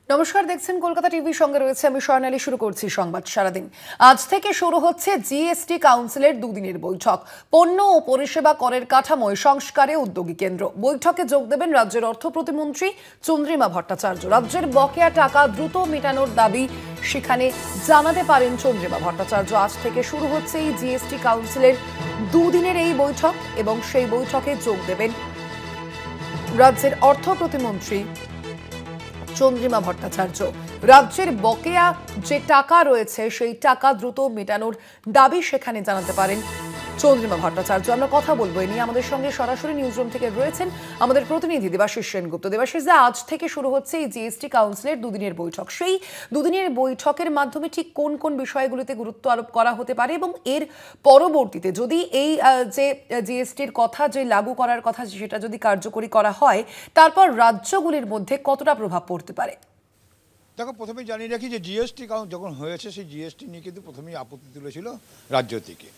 নমস্কার, দেখছেন কলকাতা টিভির সঙ্গে রয়েছে আমি স্বর্ণালী। শুরু করছি সংবাদ সারাদিন। আজ থেকে শুরু হচ্ছে জিএসটি কাউন্সিলের দুদিনের বৈঠক। পণ্য ও পরিষেবা করের কাঠামোয় সংস্কারে উদ্যোগী কেন্দ্র। বৈঠকে যোগ দেবেন রাজ্যের অর্থ প্রতিমন্ত্রী চন্দ্রিমা ভট্টাচার্য। রাজ্যের বকেয়া টাকা দ্রুত মেটানোর দাবি সেখানে জানাতে পারেন চন্দ্রিমা ভট্টাচার্য। আজ থেকে শুরু হচ্ছে এই জিএসটি কাউন্সিলের দুদিনের এই বৈঠক এবং সেই বৈঠকে যোগ দেবেন রাজ্যের অর্থ প্রতিমন্ত্রী চন্দ্রিমা ভট্টাচার্য। রাজ্যের বকেয়া যে টাকা রয়েছে সেই টাকা দ্রুত মেটানোর দাবি সেখানে জানাতে পারেন চন্দ্রিমা ভট্টাচার্য। আমরা কথা বলবো এ নিয়ে। আমাদের সঙ্গে সরাসরি নিউজরুম থেকে রয়েছেন আমাদের প্রতিনিধি দেবাশিস সেনগুপ্ত। দেবাশিস, আজ থেকে শুরু হচ্ছে এই জিএসটি কাউন্সিলের দুদিনের বৈঠক। সেই দুদিনের বৈঠকের মাধ্যমে ঠিক কোন কোন বিষয়গুলিতে গুরুত্ব আরোপ করা হতে পারে এবং এর পরবর্তীতে যদি এই যে জিএসটির কথা যে লাগু করার কথা সেটা যদি কার্যকরী করা হয়, তারপর রাজ্যগুলির মধ্যে কতটা প্রভাব পড়তে পারে? দেখো, প্রথমেই জানিয়ে রাখি যে জিএসটি যখন হয়েছে সেই জিএসটি নিয়ে কিন্তু প্রথমেই আপত্তি তুলেছিল রাজ্য থেকে।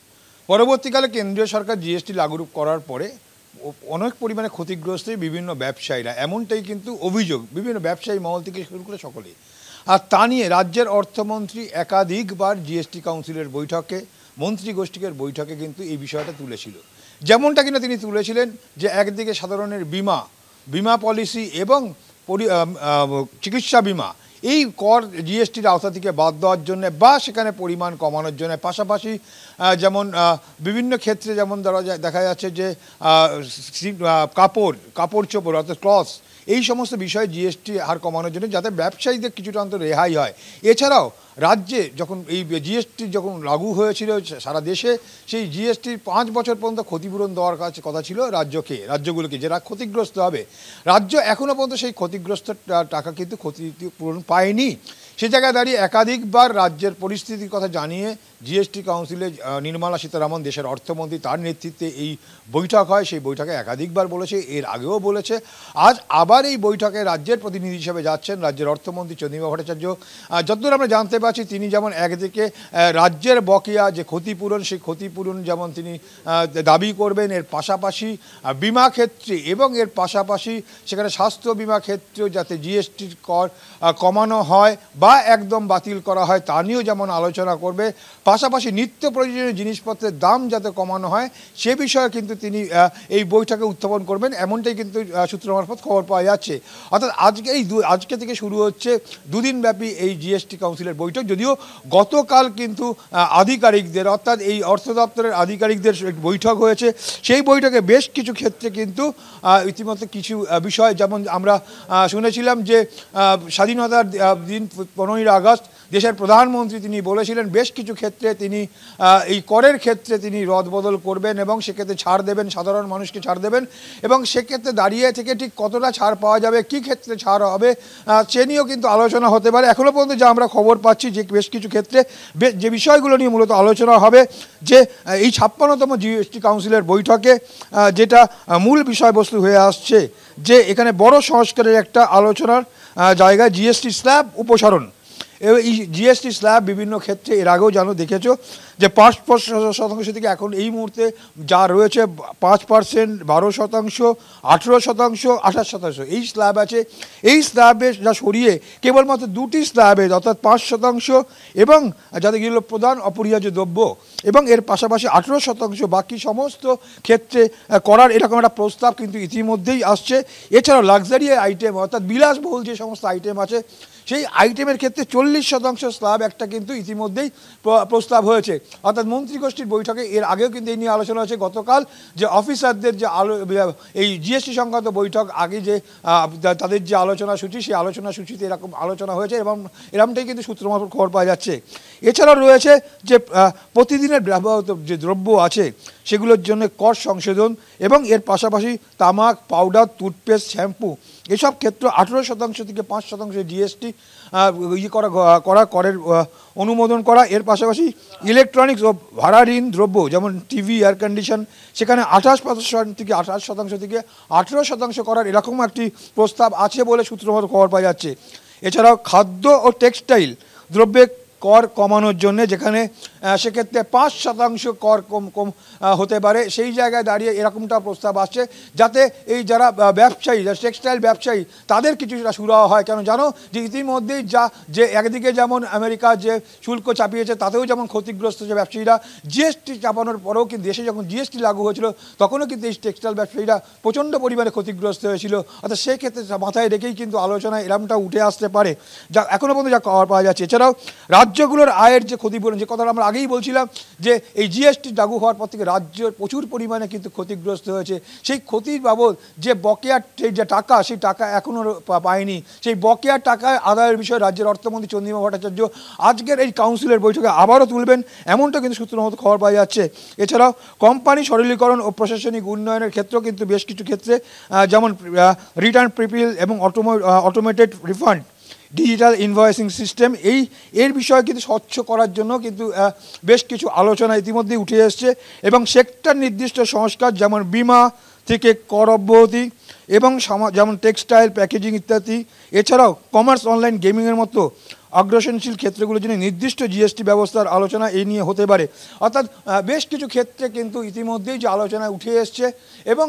পরবর্তীকালে কেন্দ্রীয় সরকার জিএসটি লাগু করার পরে অনেক পরিমাণে ক্ষতিগ্রস্ত বিভিন্ন ব্যবসায়ীরা, এমনটাই কিন্তু অভিযোগ বিভিন্ন ব্যবসায়ী মহল থেকে শুরু করে সকলেই। আর তা নিয়ে রাজ্যের অর্থমন্ত্রী একাধিকবার জিএসটি কাউন্সিলের বৈঠকে, মন্ত্রী গোষ্ঠীর বৈঠকে কিন্তু এই বিষয়টা তুলেছিল। যেমনটা কিনা তিনি তুলেছিলেন যে একদিকে সাধারণের বিমা পলিসি এবং চিকিৎসা বিমা এই কর জিএসটির আওতা থেকে বাদ দেওয়ার জন্য বা সেখানে পরিমাণ কমানোর জন্য, পাশাপাশি যেমন বিভিন্ন ক্ষেত্রে যেমন দেখা যাচ্ছে যে কাপড় চোপড় অর্থাৎ ক্লথ, এই সমস্ত বিষয়ে জিএসটি হার কমানোর জন্য যাতে ব্যবসায়ীদের কিছুটা অন্তত রেহাই হয়। এছাড়াও রাজ্যে যখন এই জিএসটি যখন লাগু হয়েছিল সারা দেশে, সেই জিএসটির 5 বছর পর্যন্ত ক্ষতিপূরণ দেওয়ার কথা ছিল রাজ্যগুলোকে, যারা ক্ষতিগ্রস্ত হবে। রাজ্য এখনও পর্যন্ত সেই ক্ষতিগ্রস্ত টাকা কিন্তু ক্ষতিপূরণ পায়নি। সে জায়গায় দাঁড়িয়ে একাধিকবার রাজ্যের পরিস্থিতির কথা জানিয়ে জিএসটি কাউন্সিলে নির্মলা সীতারামন, দেশের অর্থমন্ত্রী, তার নেতৃত্বে এই বৈঠক হয়। সেই বৈঠকে একাধিকবার বলেছে, এর আগেও বলেছে। আজ আবার এই বৈঠকে রাজ্যের প্রতিনিধি হিসেবে যাচ্ছেন রাজ্যের অর্থমন্ত্রী চন্দ্রিমা ভট্টাচার্য। যতদূর আমরা জানতে পারছি, তিনি যেমন একদিকে রাজ্যের বকেয়া যে ক্ষতিপূরণ, সেই ক্ষতিপূরণ যেমন তিনি দাবি করবেন, এর পাশাপাশি বিমা ক্ষেত্রে এবং এর পাশাপাশি সেখানে স্বাস্থ্য বিমা ক্ষেত্রেও যাতে জিএসটির কর কমানো হয় বা একদম বাতিল করা হয় তা নিয়েও যেমন আলোচনা করবে। পাশাপাশি নিত্য প্রয়োজনীয় জিনিসপত্রের দাম যাতে কমানো হয় সে বিষয়ে কিন্তু তিনি এই বৈঠকে উত্থাপন করবেন, এমনটাই কিন্তু সূত্র মারফত খবর পাওয়া যাচ্ছে। অর্থাৎ আজকে থেকে শুরু হচ্ছে দুদিনব্যাপী এই জিএসটি কাউন্সিলের বৈঠক। যদিও গতকাল কিন্তু আধিকারিকদের, অর্থাৎ এই অর্থ দপ্তরের আধিকারিকদের বৈঠক হয়েছে। সেই বৈঠকে বেশ কিছু ক্ষেত্রে কিন্তু ইতিমধ্যে কিছু বিষয়, যেমন আমরা শুনেছিলাম যে স্বাধীনতার দিন 15ই আগস্ট দেশের প্রধানমন্ত্রী তিনি বলেছিলেন বেশ কিছু ক্ষেত্রে তিনি এই করের ক্ষেত্রে তিনি রদবদল করবেন এবং সেক্ষেত্রে ছাড় দেবেন, সাধারণ মানুষকে ছাড় দেবেন। এবং সেক্ষেত্রে দাঁড়িয়ে থেকে ঠিক কতটা ছাড় পাওয়া যাবে, কী ক্ষেত্রে ছাড় হবে, সে নিয়েও কিন্তু আলোচনা হতে পারে। এখনও পর্যন্ত যা আমরা খবর পাচ্ছি যে বেশ কিছু ক্ষেত্রে যে বিষয়গুলো নিয়ে মূলত আলোচনা হবে, যে এই 56তম জিএসটি কাউন্সিলের বৈঠকে যেটা মূল বিষয়বস্তু হয়ে আসছে, যে এখানে বড় সংস্কারের একটা আলোচনার জায়গায় জিএসটি স্ল্যাব উপসারণ। এই জিএসটি স্ল্যাব বিভিন্ন ক্ষেত্রে এর আগেও দেখেছো যে 5% থেকে এখন এই মুহূর্তে যা রয়েছে 5%, 12%, 18%, 28%, এই স্ল্যাব আছে। এই স্ল্যাবে যা সরিয়ে কেবলমাত্র দুটি স্ল্যাবে, অর্থাৎ 5% এবং যাতে গেল প্রধান অপরিহার্য দ্রব্য এবং এর পাশাপাশি 18% বাকি সমস্ত ক্ষেত্রে করার এরকম একটা প্রস্তাব কিন্তু ইতিমধ্যেই আসছে। এছাড়াও লাক্সারি আইটেম, অর্থাৎ বিলাসবহুল যে সমস্ত আইটেম আছে সেই আইটেমের ক্ষেত্রে 40% স্ল্যাব একটা কিন্তু ইতিমধ্যেই প্রস্তাব হয়েছে। অর্থাৎ মন্ত্রীগোষ্ঠীর বৈঠকে এর আগেও কিন্তু এই নিয়ে আলোচনা হয়েছে। গতকাল যে অফিসারদের যে এই জিএসটি সংক্রান্ত বৈঠক আগে যে তাদের যে আলোচনা সূচি, সেই আলোচনা সূচিতে এরকম আলোচনা হয়েছে এবং এরকমটাই কিন্তু সূত্র মারফত খবর পাওয়া যাচ্ছে। এছাড়াও রয়েছে যে প্রতিদিনের ব্যবহৃত যে দ্রব্য আছে সেগুলোর জন্য কর সংশোধন এবং এর পাশাপাশি তামাক, পাউডার, টুথপেস্ট, শ্যাম্পু এসব ক্ষেত্রে 18% থেকে 5% জিএসটি করের অনুমোদন করা। এর পাশাপাশি ইলেকট্রনিক্স ও ভাড়াঋণ দ্রব্য যেমন টিভি, এয়ার কন্ডিশন সেখানে 28% থেকে 28% থেকে 18% করার এরকম একটি প্রস্তাব আছে বলে সূত্র মতো খবর পাওয়া যাচ্ছে। এছাড়াও খাদ্য ও টেক্সটাইল দ্রব্যে কর কমানোর জন্য, যেখানে সেক্ষেত্রে 5% কর কম হতে পারে, সেই জায়গায় দাঁড়িয়ে এরকমটা প্রস্তাব আসছে যাতে এই যারা ব্যবসায়ী, যারা টেক্সটাইল ব্যবসায়ী, তাদের কিছুটা সুরাহা হয়। কেন জানো যে ইতিমধ্যেই যে একদিকে যেমন আমেরিকা যে শুল্ক চাপিয়েছে তাতেও যেমন ক্ষতিগ্রস্ত যে ব্যবসায়ীরা, জিএসটি চাপানোর পরেও কিন্তু দেশে যখন জিএসটি লাগু হয়েছিল তখনও কিন্তু এই টেক্সটাইল ব্যবসায়ীরা প্রচণ্ড পরিমাণে ক্ষতিগ্রস্ত হয়েছিল। অর্থাৎ সেক্ষেত্রে মাথায় রেখেই কিন্তু আলোচনায় এরকমটা উঠে আসতে পারে, যা এখনও পর্যন্ত যা খবর পাওয়া যাচ্ছে। এছাড়াও রাজ্যগুলোর আয়ের যে ক্ষতিপূরণ, যে কথাটা আমরা আগেই বলছিলাম যে এই জিএসটি লাগু হওয়ার পর থেকে রাজ্যের প্রচুর পরিমাণে কিন্তু ক্ষতিগ্রস্ত হয়েছে। সেই ক্ষতির বাবদ যে বকেয়ার যে টাকা, সেই টাকা এখনও পায়নি। সেই বকেয়ার টাকা আদায়ের বিষয়ে রাজ্যের অর্থমন্ত্রী চন্দ্রিমা ভট্টাচার্য আজকের এই কাউন্সিলের বৈঠকে আবারও তুলবেন, এমনটা কিন্তু সূত্র মতো খবর পাওয়া যাচ্ছে। এছাড়াও কোম্পানি সরলীকরণ ও প্রশাসনিক উন্নয়নের ক্ষেত্রেও কিন্তু বেশ কিছু ক্ষেত্রে যেমন রিটার্ন প্রিপিল এবং automated refund, digital invoicing system, এর বিষয়ে কিন্তু স্বচ্ছ করার জন্য কিন্তু বেশ কিছু আলোচনা ইতিমধ্যেই উঠে এসছে। এবং সেক্টর নির্দিষ্ট সংস্কার যেমন বিমা থেকে কর অব্যাহতি এবং যেমন টেক্সটাইল, প্যাকেজিং ইত্যাদি, এছাড়াও কমার্স, অনলাইন গেমিংয়ের মতো অগ্রসরশীল ক্ষেত্রগুলোর জন্য নির্দিষ্ট জিএসটি ব্যবস্থার আলোচনা এই নিয়ে হতে পারে। অর্থাৎ বেশ কিছু ক্ষেত্রে কিন্তু ইতিমধ্যেই যে আলোচনায় উঠে এসছে এবং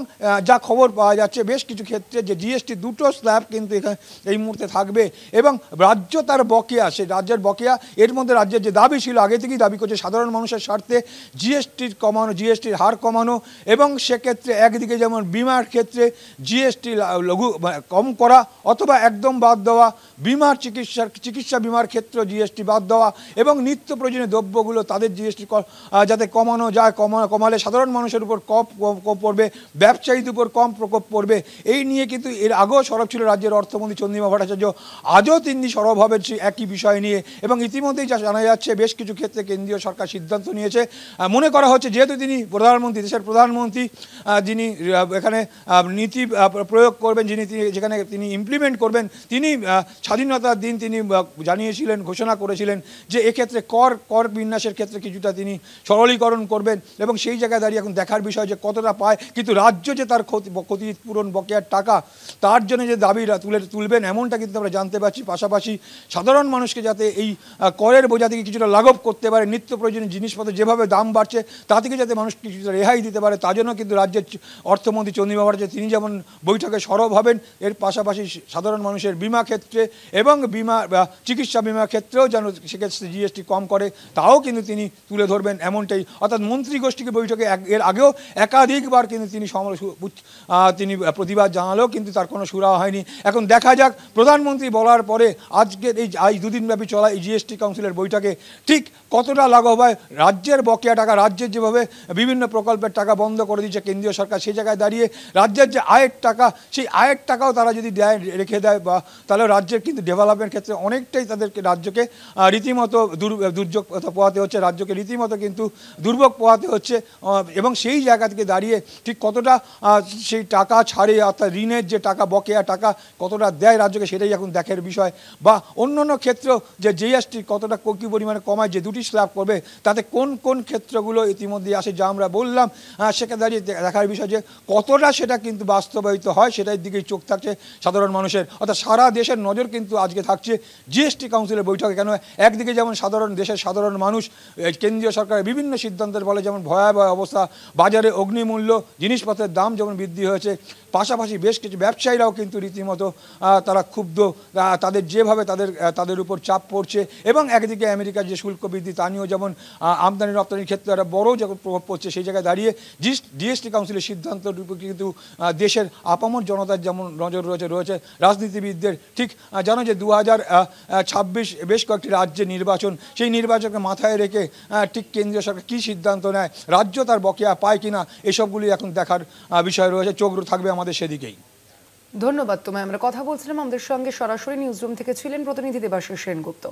যা খবর পাওয়া যাচ্ছে বেশ কিছু ক্ষেত্রে যে জিএসটি দুটো স্ল্যাব কিন্তু এখানে এই মুহূর্তে থাকবে এবং রাজ্য তার বকেয়া, সেই রাজ্যের বকেয়া, এর মধ্যে রাজ্যের যে দাবি ছিল, আগে থেকেই দাবি করছে সাধারণ মানুষের স্বার্থে জিএসটির হার কমানো এবং সেক্ষেত্রে একদিকে যেমন বিমার ক্ষেত্রে জিএসটি কম করা অথবা একদম বাদ দেওয়া, চিকিৎসা বিমার ক্ষেত্রে জিএসটি বাদ দেওয়া এবং নিত্য প্রয়োজনীয় দ্রব্যগুলো তাদের জিএসটি যাতে কমানো যায়, কমালে সাধারণ মানুষের উপর কম পড়বে, ব্যবসায়ীদের উপর কম প্রকোপ পড়বে। এই নিয়ে কিন্তু এর আগেও সরব ছিল রাজ্যের অর্থমন্ত্রী চন্দ্রিমা ভট্টাচার্য, আজও তিনি সরব হবেন সেই একই বিষয় নিয়ে। এবং ইতিমধ্যেই যা জানা যাচ্ছে বেশ কিছু ক্ষেত্রে কেন্দ্রীয় সরকার সিদ্ধান্ত নিয়েছে। মনে করা হচ্ছে যেহেতু তিনি প্রধানমন্ত্রী, দেশের প্রধানমন্ত্রী, যিনি এখানে নীতি প্রয়োগ করবেন, যেখানে তিনি ইমপ্লিমেন্ট করবেন, তিনি স্বাধীনতার দিন তিনি জানিয়েছিলেন, ঘোষণা করেছিলেন যে এক্ষেত্রে কর বিন্যাসের ক্ষেত্রে কিছুটা তিনি সরলীকরণ করবেন এবং সেই জায়গায় দাঁড়িয়ে এখন দেখার বিষয় যে কতটা পায়। কিন্তু রাজ্য যে তার ক্ষতিপূরণ বকেয়ার টাকা তার জন্য যে দাবি তুলবেন এমনটা কিন্তু আমরা জানতে পারছি। পাশাপাশি সাধারণ মানুষকে যাতে এই করের বোঝা থেকে কিছুটা লাঘব করতে পারে, নিত্য প্রয়োজনীয় জিনিসপত্র যেভাবে দাম বাড়ছে তা থেকে যাতে মানুষ কিছুটা রেহাই দিতে পারে, তার জন্য কিন্তু রাজ্যের অর্থমন্ত্রী চন্দ্রিমা ভট্টাচার্য তিনি যেমন বৈঠকে সরব হবেন, এর পাশাপাশি সাধারণ মানুষের বিমা ক্ষেত্রে এবং চিকিৎসা বিমা ক্ষেত্রেও যেন সেক্ষেত্রে জিএসটি কম করে তাও কিন্তু তিনি তুলে ধরবেন, এমনটাই। অর্থাৎ মন্ত্রীগোষ্ঠীকে বৈঠকে এর আগেও একাধিকবার কিন্তু তিনি প্রতিবাদ জানালেও কিন্তু তার কোনো সুরাহা হয়নি। এখন দেখা যাক প্রধানমন্ত্রী বলার পরে আজকের এই দুদিনব্যাপী চলা এই জিএসটি কাউন্সিলের বৈঠকে ঠিক কতটা লাঘব হয়। রাজ্যের বকেয়া টাকা, রাজ্যের যেভাবে বিভিন্ন প্রকল্পের টাকা বন্ধ করে দিচ্ছে কেন্দ্রীয় সরকার, সেই জায়গায় দাঁড়িয়ে রাজ্যের যে আয়ের টাকা, সেই আয়ের টাকাও তারা যদি রেখে দেয় বা তাহলে রাজ্যের কিন্তু ডেভেলপমেন্ট ক্ষেত্রে অনেকটাই তাদেরকে রাজ্যকে রীতিমতো দুর্যোগ পোহাতে হচ্ছে, রাজ্যকে রীতিমতো কিন্তু দুর্ভোগ পোহাতে হচ্ছে। এবং সেই জায়গা থেকে দাঁড়িয়ে ঠিক কতটা সেই টাকা ছাড়ে, অর্থাৎ ঋণের যে টাকা, বকেয়া টাকা কতটা দেয় রাজ্যকে, সেটাই এখন দেখার বিষয়। বা অন্য ক্ষেত্রেও যে জিএসটি কতটা কী পরিমাণে কমায়, যে দুটি স্ল্যাব করবে তাতে কোন কোন ক্ষেত্রগুলো ইতিমধ্যে আসে যা আমরা বললাম, সেখানে দাঁড়িয়ে দেখার বিষয় যে কতটা সেটা কিন্তু বাস্তবায়িত হয়, সেটার দিকেই চোখ থাকছে সাধারণ মানুষের। অর্থাৎ সারা দেশের নজর কিন্তু আজকে থাকছে জিএসটি কাউন্সিলের বৈঠকে। কেন একদিকে যেমন দেশের সাধারণ মানুষ কেন্দ্রীয় সরকারের বিভিন্ন সিদ্ধান্তের ফলে যেমন ভয়াবহ অবস্থা, বাজারে অগ্নিমূল্য, জিনিসপত্রের দাম যেমন বৃদ্ধি হয়েছে, পাশাপাশি বেশ কিছু ব্যবসায়ীরাও কিন্তু রীতিমতো তারা ক্ষুব্ধ, তাদের যেভাবে তাদের উপর চাপ পড়ছে। এবং একদিকে আমেরিকার যে শুল্ক বৃদ্ধি তা নিয়েও যেমন আমদানি রপ্তানির ক্ষেত্রে একটা বড় যখন প্রভাব পড়ছে, সেই জায়গায় দাঁড়িয়ে জিএসটি কাউন্সিলের সিদ্ধান্তের উপর কিন্তু দেশের আপামর জনতার যেমন নজর রয়েছে রাজনীতিবিদদের। ঠিক জানো যে 2026 বেশ কয়েকটি রাজ্যে নির্বাচন, সেই নির্বাচনকে মাথায় রেখে ঠিক কেন্দ্রীয় সরকার কী সিদ্ধান্ত নেয়, রাজ্য তার বকেয়া পায় কিনা, এসবগুলি এখন দেখার বিষয় রয়েছে। চোখ থাকবে আমাদের সেদিকেই। ধন্যবাদ তোমায়। আমরা কথা বলছিলাম, আমাদের সঙ্গে সরাসরি নিউজরুম থেকে ছিলেন প্রতিনিধি দেবাশিস সেনগুপ্ত।